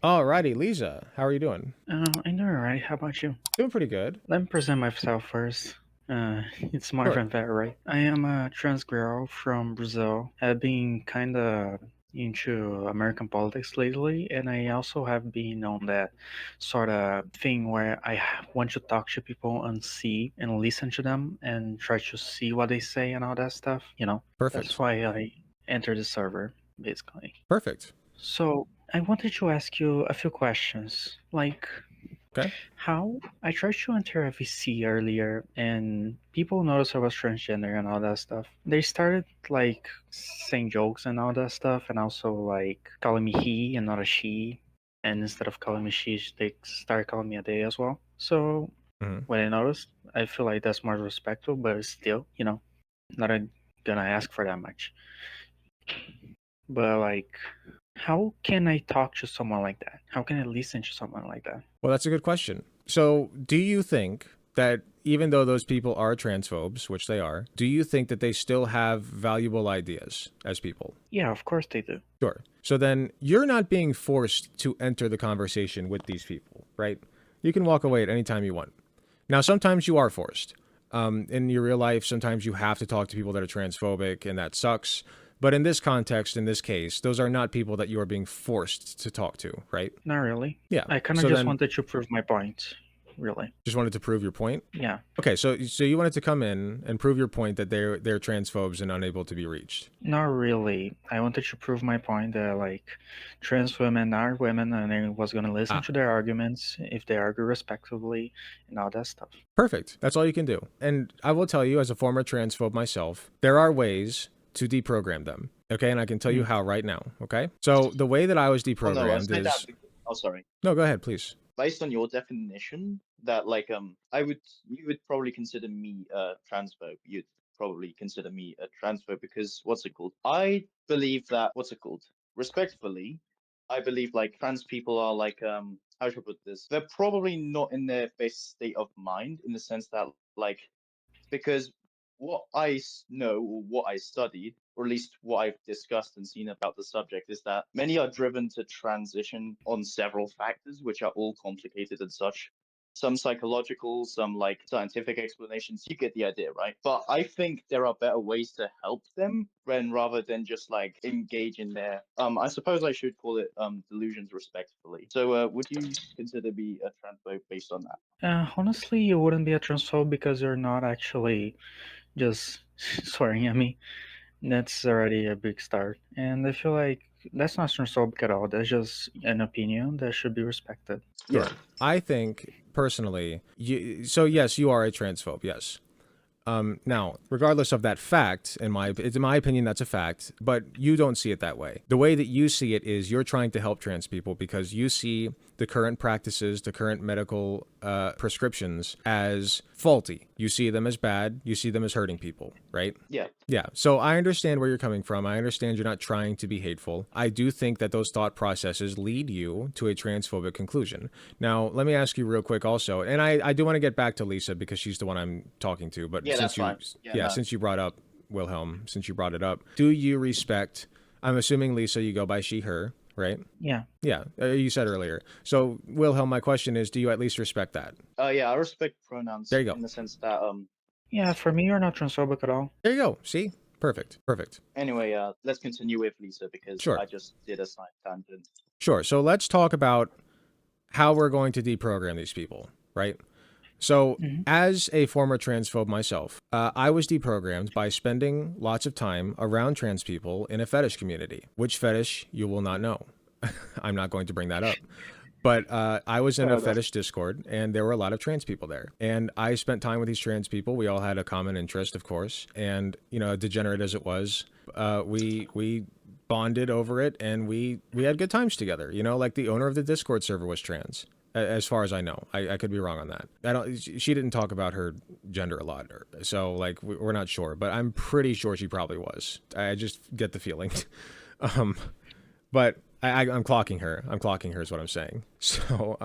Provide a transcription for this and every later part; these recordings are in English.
Alrighty, Lisa, how are you doing? I'm doing alright. How about you? Doing pretty good. Let me present myself first. It's Sure. Marvin Vet, right? I am a trans girl from Brazil. I've been kind of into American politics lately, and I also have been on that sort of thing where want to talk to people and see and listen to them and try to see what they say and all that stuff. That's Perfect. why I entered the server, basically. Perfect. So I wanted to ask you a few questions, like Okay. how I tried to enter a VC earlier, and people noticed I was transgender and all that stuff. They started like saying jokes and all that stuff, and also like calling me he and not a she. And instead of calling me she, they started calling me a they as well. So hmm when I noticed, I feel like that's more respectful, but still, not gonna ask for that much. But like, how can I talk to someone like that? How can I listen to someone like that? Well, that's a good question. So, do you think that even though those people are transphobes, which they are, do you think that they still have valuable ideas as people? Yeah, of course they do. Sure. So then you're not being forced to enter the conversation with these people, right? You can walk away at any time you want. Now, sometimes you are forced. In your real life, sometimes you have to talk to people that are transphobic, and that sucks. But in this context, in this case, those are not people that you are being forced to talk to, right? Not really. Yeah. I kind of So just then, wanted to prove my point. Really. just wanted to prove your point. Yeah. Okay, so you wanted to come in and prove your point that they're transphobes and unable to be reached. Not really. I wanted to prove my point that like trans women are women, and I was gonna listen Ah, to their arguments if they argue respectively and all that stuff. perfect. That's all you can do. And I will tell you, as a former transphobe myself, there are ways to deprogram them. Okay, and I can tell you Mm. how right now. Okay, so the way that I was Oh no, I deprogrammed say that is because, oh sorry. no. Go ahead, please. Based on your definition, that like I would you would probably consider me a transphobe. You'd probably consider me a transphobe because what's it called? I believe that what's it called? Respectfully, I believe like trans people are like how should I put this? They're probably not in their best state of mind in the sense that like because what know or what I studied, or at least what I've discussed and seen about the subject, is that many are driven to transition on several factors, which are all complicated and such. Some psychological, some like scientific explanations. You get the idea, right? But I think there are better ways to help them when rather than just like engage in their I suppose I should call it delusions respectfully. So would you consider me a transphobe based on that? Honestly, you wouldn't be a transphobe because you're not actually just swearing at me. That's already a big start, and I feel like that's not transphobic at all. That's just an opinion that should be respected. Yeah. Sure. I think personally, so yes, you are a transphobe. Yes. Now, regardless of that fact, in my opinion, that's a fact, but you don't see it that way. The way that you see it is you're trying to help trans people because you see the current practices, the current medical prescriptions as faulty. You see them as bad. You see them as hurting people, right? Yeah. Yeah, so I understand where you're coming from. I understand you're not trying to be hateful. I do think that those thought processes lead you to a transphobic conclusion. Now, let me ask you real quick also, and I do want to get back to Lisa because she's the one I'm talking to, but Yeah, that's fine. Yeah, no. since you brought up Wilhelm, since you brought it up, do you respect, I'm assuming Lisa, you go by she, her, right? Yeah. Yeah, you said earlier. So, Wilhelm, my question is, do you at least respect that? Yeah, I respect There pronouns you go. in the sense that Yeah, for me, you're not transphobic at all. There you go. See? Perfect. Perfect. anyway, let's continue with Lisa because Sure. I just did a side tangent. Sure. So let's talk about how we're going to deprogram these people, right? So, Hmm. as a former transphobe myself, I was deprogrammed by spending lots of time around trans people in a fetish community. Which fetish, you will not know. I'm not going to bring that up. But I was in Fair a enough. fetish Discord, and there were a lot of trans people there. And I spent time with these trans people. We all had a common interest, of course. And, you know, degenerate as it was, we bonded over it, and we had good times together. You know, like the owner of the Discord server was trans, as far as I know. I could be wrong on that. I don't. She didn't talk about her gender a lot, so like we're not sure. But I'm pretty sure she probably was. I just get the feeling. um, but I'm clocking her. I'm clocking her is what I'm saying. So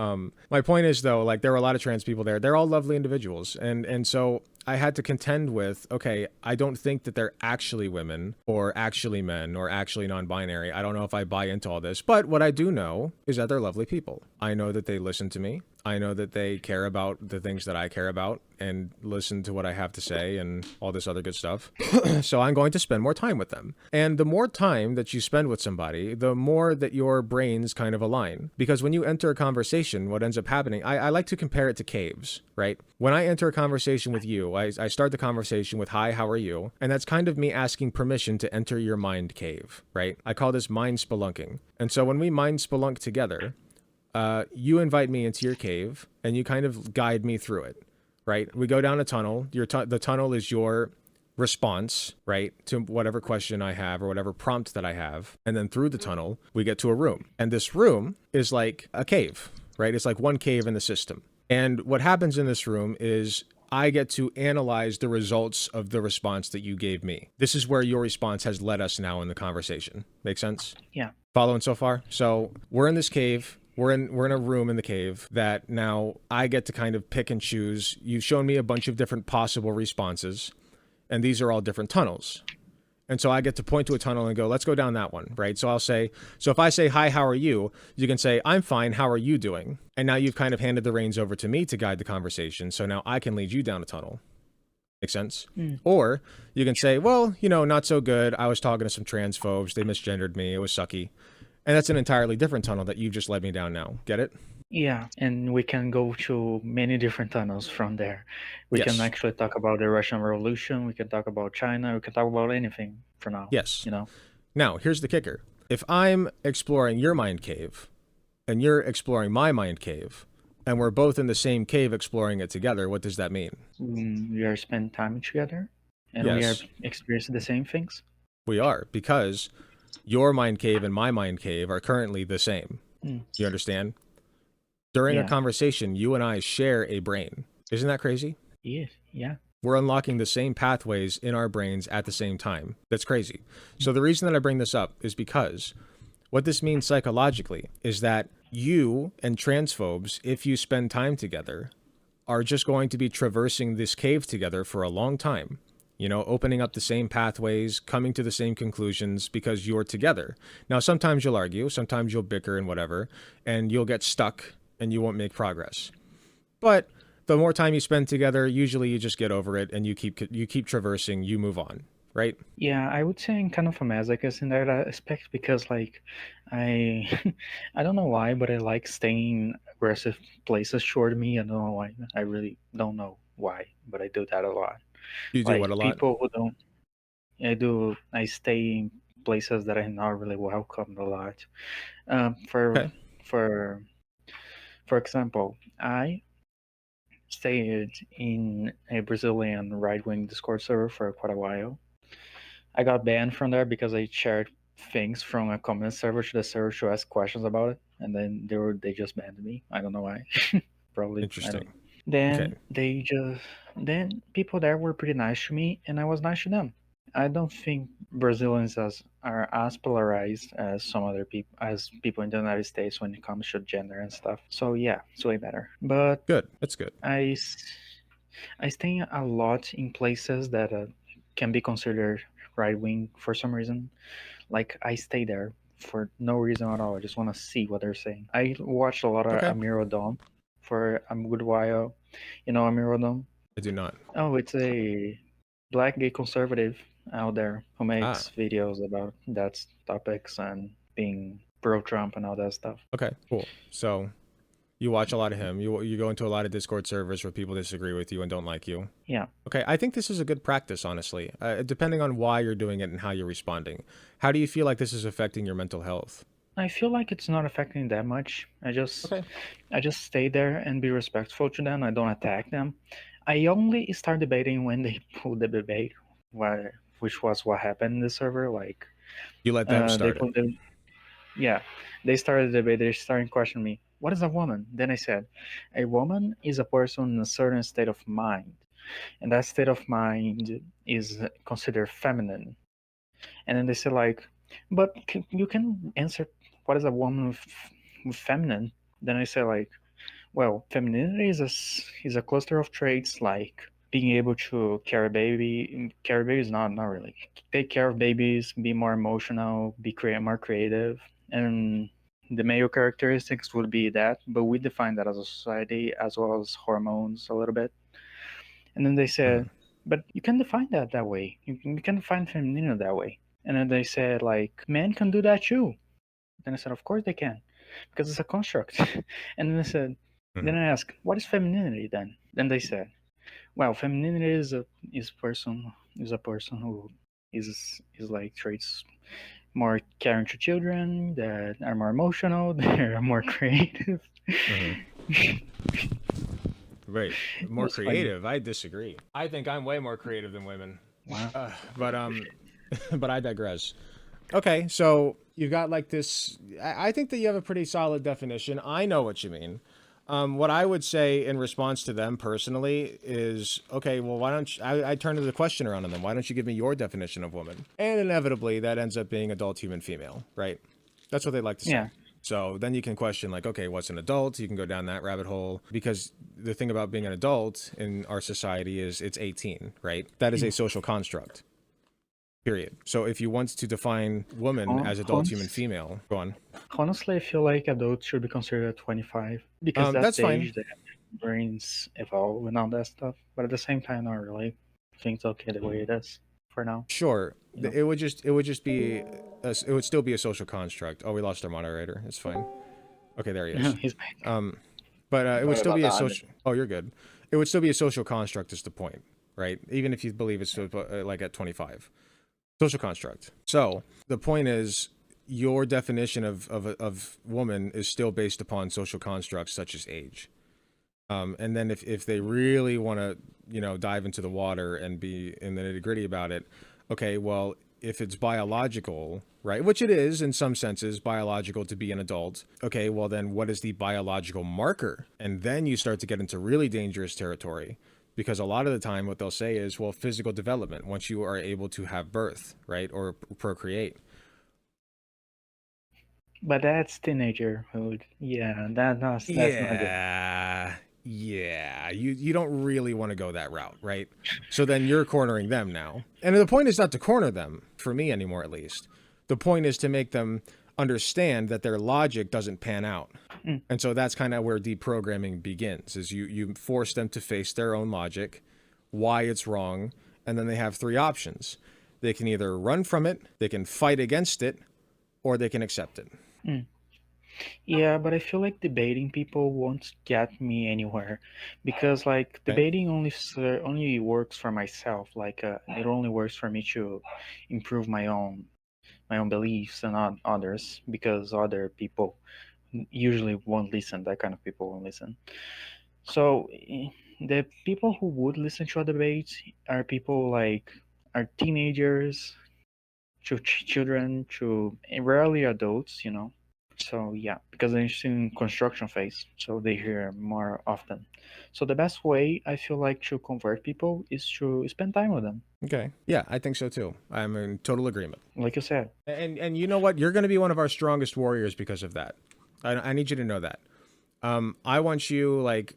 my point is though, like there were a lot of trans people there. They're all lovely individuals, and so I had to contend with, okay, I don't think that they're actually women or actually men or actually non-binary. I don't know if I buy into all this, but what I do know is that they're lovely people. I know that they listen to me. I know that they care about the things that I care about and listen to what I have to say and all this other good stuff. So I'm going to spend more time with them. And the more time that you spend with somebody, the more that your brains kind of align. Because when you enter a conversation, what ends up happening, I like to compare it to caves, right? When I enter a conversation with you, I start the conversation with, hi, how are you? And that's kind of me asking permission to enter your mind cave, right? I call this mind spelunking. And so when we mind spelunk together, you invite me into your cave and you kind of guide me through it, right? We go down a tunnel. The tunnel is your response, right, to whatever question I have or whatever prompt that I have. And then through the tunnel, we get to a room. And this room is like a cave, right? It's like one cave in the system. And what happens in this room is I get to analyze the results of the response that you gave me. This is where your response has led us now in the conversation. Make sense? Yeah. Following so far? So we're in this cave. We're in a room in the cave that now I get to kind of pick and choose. You've shown me a bunch of different possible responses, and these are all different tunnels. And so I get to point to a tunnel and go, let's go down that one, right? So I'll say, so if I say, hi, how are you? You can say, I'm fine, how are you doing? And now you've kind of handed the reins over to me to guide the conversation. So now I can lead you down a tunnel. Make sense? Or you can say, well, not so good. I was talking to some transphobes. They misgendered me. It was sucky. And that's an entirely different tunnel that you've just led me down now. Get it? Yeah, and we can go to many different tunnels from there. We can Yes. actually talk about the Russian Revolution. We can talk about China. We can talk about anything for now. Yes. You know? Now, here's the kicker. If I'm exploring your mind cave and you're exploring my mind cave, and we're both in the same cave exploring it together, what does that mean? We are spending time together, and we are Yes, experiencing the same things. we are, because your mind cave and my mind cave are currently the same. Mm. You understand? During a Yeah. conversation, you and I share a brain. Isn't that crazy? Yes. Yeah. We're unlocking the same pathways in our brains at the same time. That's crazy. So the reason that I bring this up is because what this means psychologically is that you and transphobes, if you spend time together, are just going to be traversing this cave together for a long time. Opening up the same pathways, coming to the same conclusions because you're together. Now, sometimes you'll argue, sometimes you'll bicker and whatever, and you'll get stuck and you won't make progress. But the more time you spend together, usually you just get over it and you keep traversing, you move on, right? Yeah, I would say I'm kind of a masochist in that aspect because, like, I I don't know why, but I like staying in aggressive places toward me. I don't know why. I really don't know why, but I do that a lot. You do what a Like lot? people who don't, I stay in places that I'm not really welcomed a lot. Um, for Okay. for for example, I stayed in a Brazilian right-wing Discord server for quite a while. I got banned from there because I shared things from a comment server to the server to ask questions about it, and then they just banned me. I don't know why. Probably I don't Interesting. know. Then Okay. then people there were pretty nice to me, and I was nice to them. I don't think Brazilians are as polarized as some other people as people in the United States when it comes to gender and stuff. So yeah, it's way better. But Good. That's good. I s- I stay a lot in places that can be considered right wing for some reason. Like I stay there for no reason at all. I just want to see what they're saying. I watched a lot of Okay. Amir Odom for a good while. You know Amir Odom? I do not. Oh, it's a black gay conservative out there who Ah, makes videos about that topics and being pro Trump and all that stuff. okay, cool. So you watch a lot of him. You go into a lot of Discord servers where people disagree with you and don't like you. Yeah. Okay, I think this is a good practice, honestly, depending on why you're doing it and how you're responding. How do you feel like this is affecting your mental health? I feel like it's not affecting that much. Okay. I just stay there and be respectful to them. I don't attack them. I only start debating when they pull the debate, which was what happened in the server. Like, You let them they start it. put the yeah, they started the debate. They started questioning me. What is a woman? Then I said, a woman is a person in a certain state of mind, and that state of mind is considered feminine. And then they say like, but you can answer what is a woman with feminine. Then I say like, well, femininity is a cluster of traits like being able to carry babies, not really, take care of babies, be more emotional, be more creative, and the male characteristics would be that, but we define that as a society as well as hormones a little bit. And then they said, Mhm. but you can define that way. You can define femininity that way. And then they said, like, men can do that too. Then I said, of course they can, because it's a construct. And then I said, then Mhm. I asked, what is femininity then? Then they said, well, femininity is a person who is like traits more caring to children, that are more emotional, that are more creative. Mhm. Right. It More was funny. creative. I disagree. I think I'm way more creative than women. Wow. But but I digress. Okay, so you've got like this. I think that you have a pretty solid definition. I know what you mean. What I would say in response to them personally is, okay, well, why don't you, I turn to the question around on them? Why don't you give me your definition of woman? And inevitably, that ends up being adult human female, right? That's what they like to say. Yeah. So then you can question, like, okay, what's an adult? You can go down that rabbit hole because the thing about being an adult in our society is it's 18, right? That is a social construct. Period. So if you want to define woman as adult human Honest, female, go on. honestly, I feel like adults should be considered at 25 because that's That's the fine. age that brains evolve and all that stuff. But at the same time, not really. I think it's okay the way it is for now. Sure. You know. It would just be it would still be a social construct. Oh, we lost our moderator. It's fine. Okay, there he is. He's back. But it would Sorry still about be a that. I'm social. Oh, you're good. It would still be a social construct. Is the point, right? Even if you believe it's like at 25, social construct. So the point is, your definition of woman is still based upon social constructs such as age. And then if they really want to, dive into the water and be in the nitty gritty about it, okay, well, if it's biological, right, which it is in some senses biological to be an adult, okay, well, then what is the biological marker? And then you start to get into really dangerous territory because a lot of the time what they'll say is, well, physical development, once you are able to have birth, right, or procreate. But that's teenagerhood. Yeah, that's not good. Yeah. You don't really want to go that route, right? So then you're cornering them now. And the point is not to corner them, for me anymore at least. The point is to make them understand that their logic doesn't pan out. Mm. And so that's kind of where deprogramming begins, is you force them to face their own logic, why it's wrong, and then they have three options. They can either run from it, they can fight against it, or they can accept it. Mm. Yeah, but I feel like debating people won't get me anywhere, because like Okay? debating only works for myself. Like it only works for me to improve my own beliefs and not others, because other people usually won't listen. That kind of people won't listen. So the people who would listen to a debate are people like are teenagers, to children, to rarely adults. So yeah, because they're in construction phase, so they hear more often. So the best way I feel like to convert people is to spend time with them, Okay. Yeah, I think so too. I'm in total agreement. like you said. And you know what? You're going to be one of our strongest warriors because of that. I need you to know that. I want you like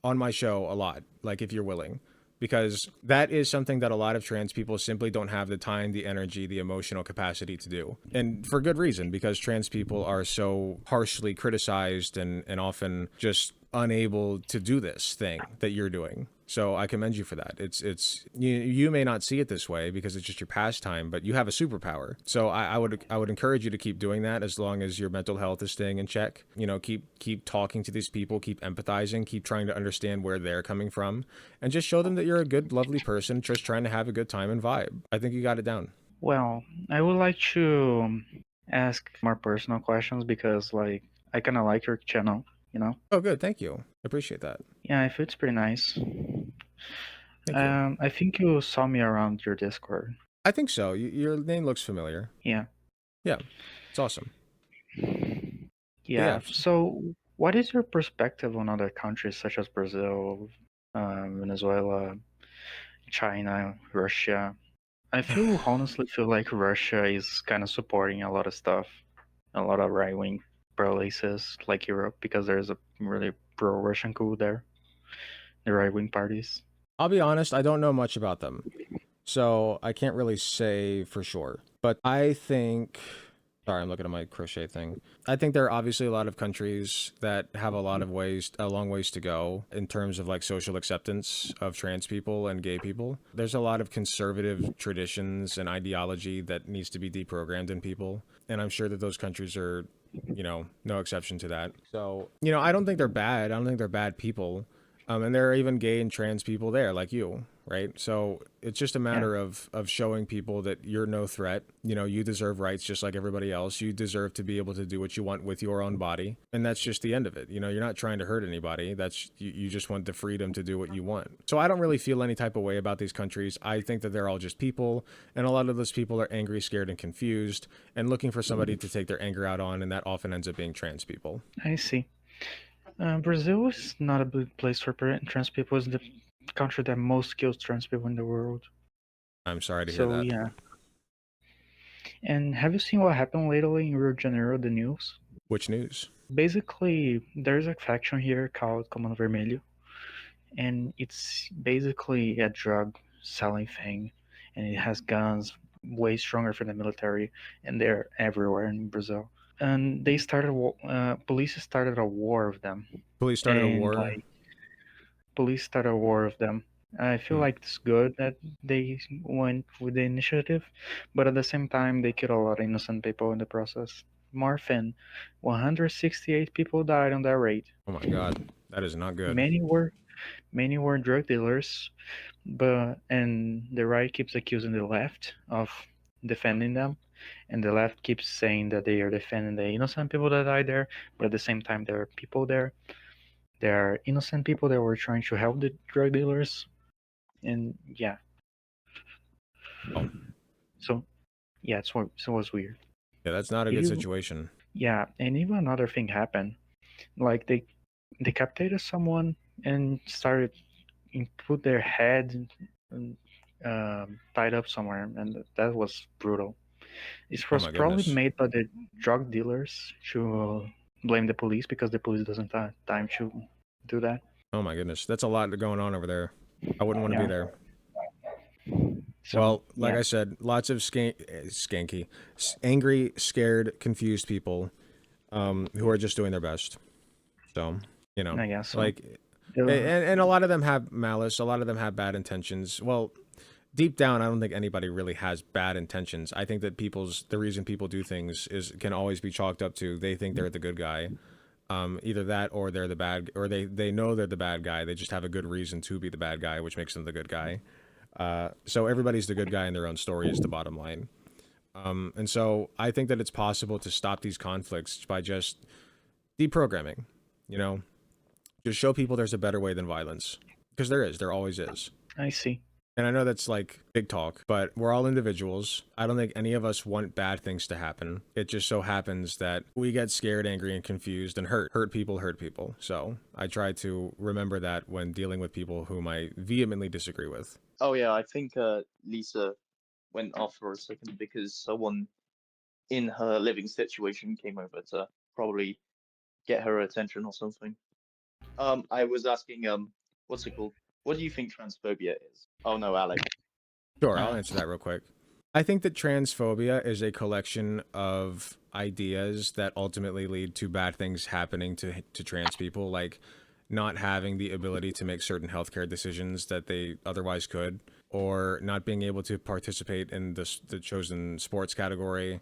on my show a lot, like if you're willing, because that is something that a lot of trans people simply don't have the time, the energy, the emotional capacity to do. And for good reason, because trans people are so harshly criticized and often just unable to do this thing that you're doing. So I commend you for that. It's you may not see it this way because it's just your pastime, but you have a superpower. So I would encourage you to keep doing that as long as your mental health is staying in check. Keep talking to these people, keep empathizing, keep trying to understand where they're coming from, and just show them that you're a good, lovely person just trying to have a good time and vibe. I think you got it down. Well, I would like to ask more personal questions, because like I kind of like your channel. Oh, good. Thank you. I appreciate that. Yeah, I feel it's pretty nice. Thank you. I think you saw me around your Discord. I think so. Your name looks familiar. Yeah. Yeah, it's awesome. But yeah, Yeah. So, what is your perspective on other countries such as Brazil, Venezuela, China, Russia? I honestly feel like Russia is kind of supporting a lot of stuff, a lot of right wing places like Europe, because there's a really pro Russian coup there, the right wing parties. I'll be honest, I don't know much about them. So I can't really say for sure. But I think, sorry, I'm looking at my crochet thing. I think there are obviously a lot of countries that have a long ways to go in terms of like social acceptance of trans people and gay people. There's a lot of conservative traditions and ideology that needs to be deprogrammed in people. And I'm sure that those countries are, no exception to that. So, I don't think they're bad. I don't think they're bad people. And there are even gay and trans people there, like you, right? So it's just a Yeah, matter of showing people that you're no threat. You deserve rights just like everybody else. You deserve to be able to do what you want with your own body, and that's just the end of it. You're not trying to hurt anybody. You just want the freedom to do what you want. So I don't really feel any type of way about these countries. I think that they're all just people, and a lot of those people are angry, scared, and confused, and looking for somebody to take their anger out on, and that often ends up being trans people. I see. Brazil is not a good place for trans people. It's the country that most kills trans people in the world. I'm sorry to hear So that. yeah. And have you seen what happened lately in Rio de Janeiro, the news? Which news? Basically, there's a faction here called Comando Vermelho, and it's basically a drug selling thing, and it has guns way stronger for the military, and they're everywhere in Brazil. And police started a war with them, Police started a and war. like police started a war with them. I feel Hmm. like it's good that they went with the initiative, but at the same time, they killed a lot of innocent people in the process. More than 168 people died on that raid. Oh my God, that is not good. Many were many were drug dealers, but and the right keeps accusing the left of defending them, and the left keeps saying that they are defending the innocent people that died there, but at the same time, there are people there. There are innocent people that were trying to help the drug dealers, and yeah, Oh, so yeah, so it was weird. yeah, that's not a It good is, situation. yeah, and even another thing happened. Like they decapitated someone and started and put their head and, tied up somewhere, and that was brutal. It Oh was my probably goodness. made by the drug dealers to blame the police because the police doesn't have time to do that. Oh my goodness. That's a lot going on over there. I wouldn't want to be Yeah. there. So Well, like yeah, I said, lots of angry, scared, confused people who are just doing their best. So, I guess so. like, Uh, and a lot of them have malice. A lot of them have bad intentions. Well, deep down, I don't think anybody really has bad intentions. I think that the reason people do things can always be chalked up to they think they're the good guy. Either that or they're the bad, or they know they're the bad guy. They just have a good reason to be the bad guy, which makes them the good guy. So everybody's the good guy in their own story is the bottom line. And so I think that it's possible to stop these conflicts by just deprogramming, you know, just show people there's a better way than violence. Because there always is. I see. And I know that's like big talk, but we're all individuals. I don't think any of us want bad things to happen. It just so happens that we get scared, angry, and confused and hurt. Hurt people hurt people. So I try to remember that when dealing with people whom I vehemently disagree with. Oh yeah, I think Lisa went off for a second because someone in her living situation came over to probably get her attention or something. I was asking what's it called? What do you think transphobia is? Oh no, Alec. Sure, I'll Uh, answer that real quick. I think that transphobia is a collection of ideas that ultimately lead to bad things happening to trans people, like not having the ability to make certain healthcare decisions that they otherwise could, or not being able to participate in the chosen sports category,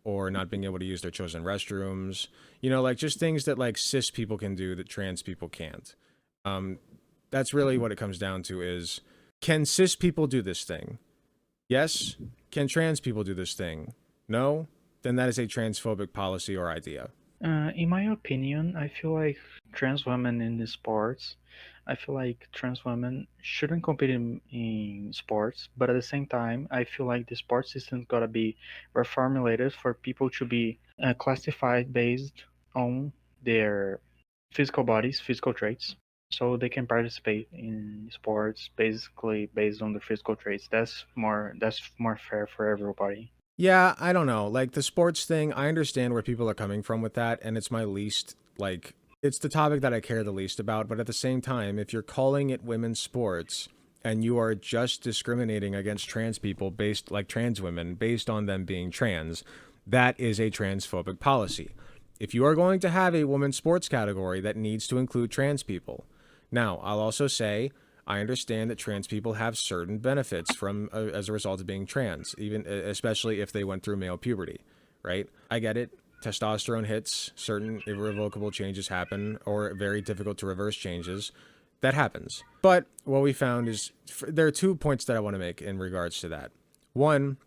or not being able to use their chosen restrooms. Like just things that like cis people can do that trans people can't. Um, that's really what it comes down to is, can cis people do this thing? Yes. Can trans people do this thing? No. Then that is a transphobic policy or idea. in my opinion, I feel like trans women in the sports, I feel like trans women shouldn't compete in sports, but at the same time, I feel like the sports system's gotta be reformulated for people to be classified based on their physical bodies, physical traits, so they can participate in sports basically based on the physical traits. That's more fair for everybody. Yeah, I don't know. Like the sports thing, I understand where people are coming from with that, and it's my least, like, it's the topic that I care the least about. But at the same time, if you're calling it women's sports and you are just discriminating against trans people based like trans women based on them being trans, that is a transphobic policy. If you are going to have a women's sports category, that needs to include trans people. Now, I'll also say I understand that trans people have certain benefits from as a result of being trans, even especially if they went through male puberty, right? I get it. Testosterone hits, certain irrevocable changes happen, or very difficult to reverse changes. That happens. But what we found is there are 2 points that I want to make in regards to that. One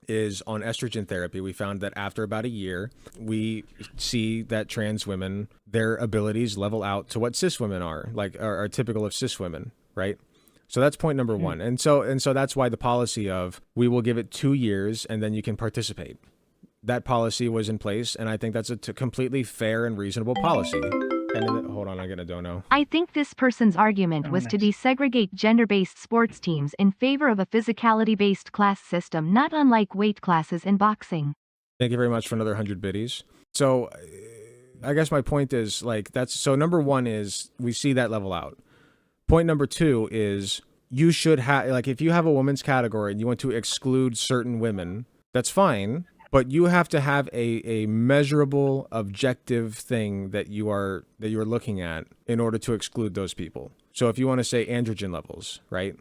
is on estrogen therapy. We found that after about a year, we see that trans women, their abilities level out to what cis women are, like are typical of cis women, right? So that's point number one. And so that's why the policy of we will give it 2 years and then you can participate. That policy was in place, and I think that's a completely fair and reasonable policy. And hold on, I'm getting a dono. I think this person's argument Oh, was to nice. desegregate gender-based sports teams in favor of a physicality-based class system, not unlike weight classes in boxing. Thank you very much for another 100 biddies. So I guess my point is like that's so number one is we see that level out. Point number two is you should have like if you have a women's category and you want to exclude certain women, that's fine, but you have to have a measurable objective thing that you are looking at in order to exclude those people. So if you want to say androgen levels, right?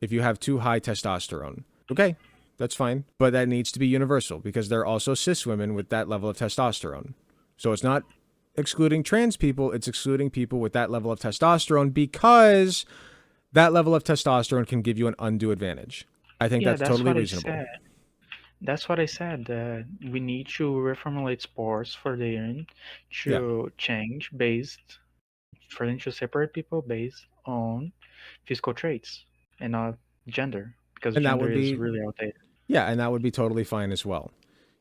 If you have too high testosterone, okay, that's fine, but that needs to be universal because there are also cis women with that level of testosterone. So it's not excluding trans people, it's excluding people with that level of testosterone because that level of testosterone can give you an undue advantage. I think Yeah, that's that's totally what I reasonable. said. That's what I said. That we need to reformulate sports for them Yeah. to change based, for them to separate people based on physical traits and not gender, because And that gender would is be, really outdated. yeah, and that would be totally fine as well.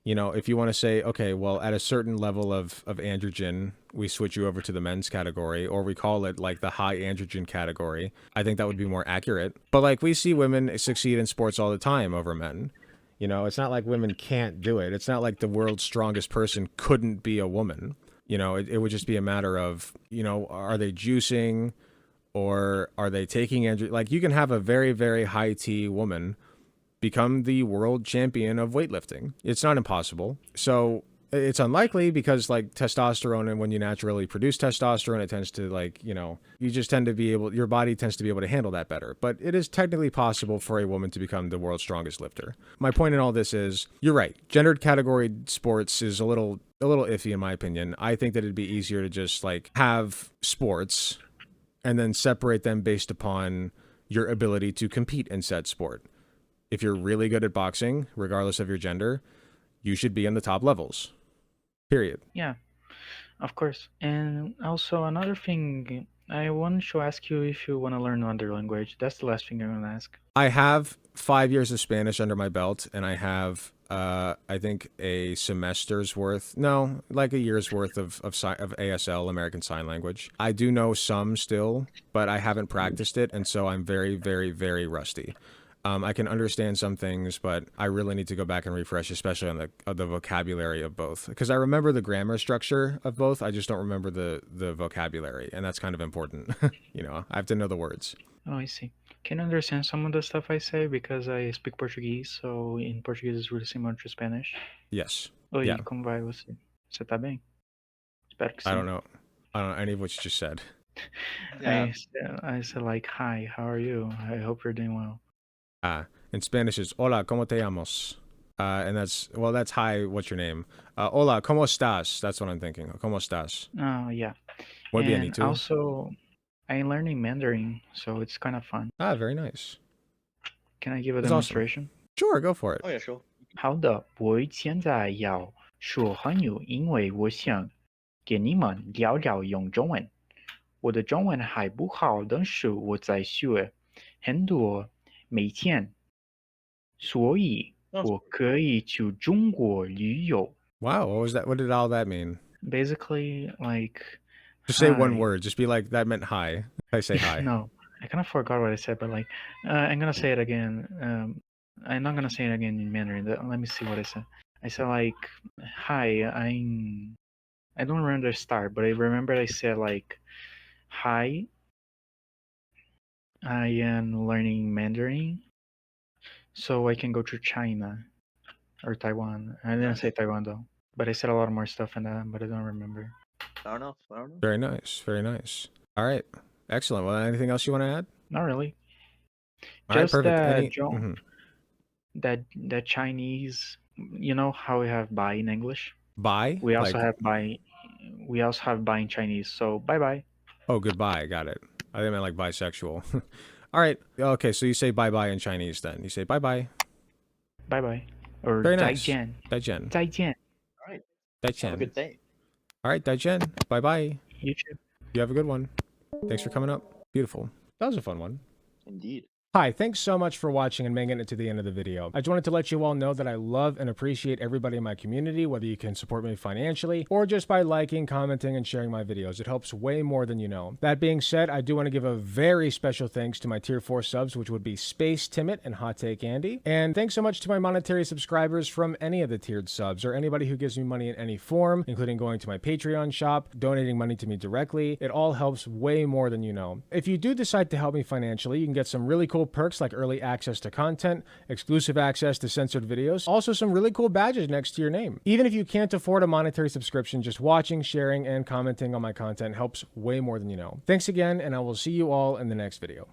You know, if you want to say, okay, well, at a certain level of androgen, we switch you over to the men's category, or we call it like the high androgen category, I think that would be more accurate. But like we see women succeed in sports all the time over men. You know, it's not like women can't do it. It's not like the world's strongest person couldn't be a woman. You know, it would just be a matter of, you know, are they juicing or are they taking androgen? Like you can have a very, very high T woman become the world champion of weightlifting. It's not impossible. So it's unlikely because like testosterone, and when you naturally produce testosterone, it tends to like, you know, you just tend to be able, your body tends to be able to handle that better. But it is technically possible for a woman to become the world's strongest lifter. My point in all this is you're right. Gendered category sports is a little iffy in my opinion. I think that it'd be easier to just like have sports and then separate them based upon your ability to compete in said sport. If you're really good at boxing, regardless of your gender, you should be in the top levels. Period. Yeah, of course. And also another thing, I wanted to ask you if you want to learn another language. That's the last thing I'm gonna ask. I have 5 years of Spanish under my belt, and I have, I think, a semester's worth, no, like a year's worth of ASL, American Sign Language. I do know some still, but I haven't practiced it, and so I'm very, very, very rusty. I can understand some things, but I really need to go back and refresh, especially on the vocabulary of both. Because I remember the grammar structure of both, I just don't remember the vocabulary, and that's kind of important. You know, I have to know the words. Oh, I see. Can you understand some of the stuff I say because I speak Portuguese, so in Portuguese it's really similar to Spanish. Yes. Yeah. Oi, como vai você? Você tá bem? Espero que I sim. don't know. I don't know any of what you just said. Yeah. I said like, hi, how are you? I hope you're doing well. In Spanish it's hola, ¿cómo te llamas? And that's hi, what's your name? Hola, ¿cómo estás? That's what I'm thinking. ¿Cómo estás? Oh, yeah. Muy bien, ¿y And tú? also, I'm learning Mandarin, so it's kind of fun. Very nice. Can I give a That's awesome. demonstration? Sure, go for it. Oh yeah, sure. 好的，我现在要说汉语，因为我想跟你们聊聊用中文。我的中文还不好，但是我在学很多，每天，所以 Sounds 我可以去中国旅游。 Wow, what was that? What did all that mean? Basically, like, Just say one hi. word. Just be like, that meant hi. I say hi. No, I kind of forgot what I said, but like, I'm gonna say it again. I'm not gonna say it again in Mandarin. Let me see what I said. I said like, hi, I don't remember the start, but I remember I said like, hi. I am learning Mandarin so I can go to China or Taiwan. I didn't say Nice. Taiwan though, but I said a lot more stuff in that, but I don't remember. Fair enough. Fair enough. Very nice. Very nice. All right. Excellent. Well, anything else you want to add? Not really. All right. Just Perfect. that Any? John, Mhm. that Chinese. You know how we have bye in English. Bye. We also Like, have bye. We also have bye in Chinese. So bye bye, oh, goodbye. Got it. I think I meant like bisexual. All right. Okay. So you say bye bye in Chinese then. You say bye bye. bye bye, or Very nice. 再见, Daijian. 再见. All right. Have a Daijian. good day. All right. Daijian. Bye bye. You too. You have a good one. Thanks for coming up. Beautiful. That was a fun one. Indeed. Hi, thanks so much for watching and making it to the end of the video. I just wanted to let you all know that I love and appreciate everybody in my community, whether you can support me financially or just by liking, commenting, and sharing my videos. It helps way more than you know. That being said, I do want to give a very special thanks to my tier 4 subs, which would be Space Timid and Hot Take Andy. And thanks so much to my monetary subscribers from any of the tiered subs or anybody who gives me money in any form, including going to my Patreon shop, donating money to me directly. It all helps way more than you know. If you do decide to help me financially, you can get some really cool perks like early access to content, exclusive access to censored videos, also some really cool badges next to your name. Even if you can't afford a monetary subscription, just watching, sharing, and commenting on my content helps way more than you know. Thanks again, and I will see you all in the next video.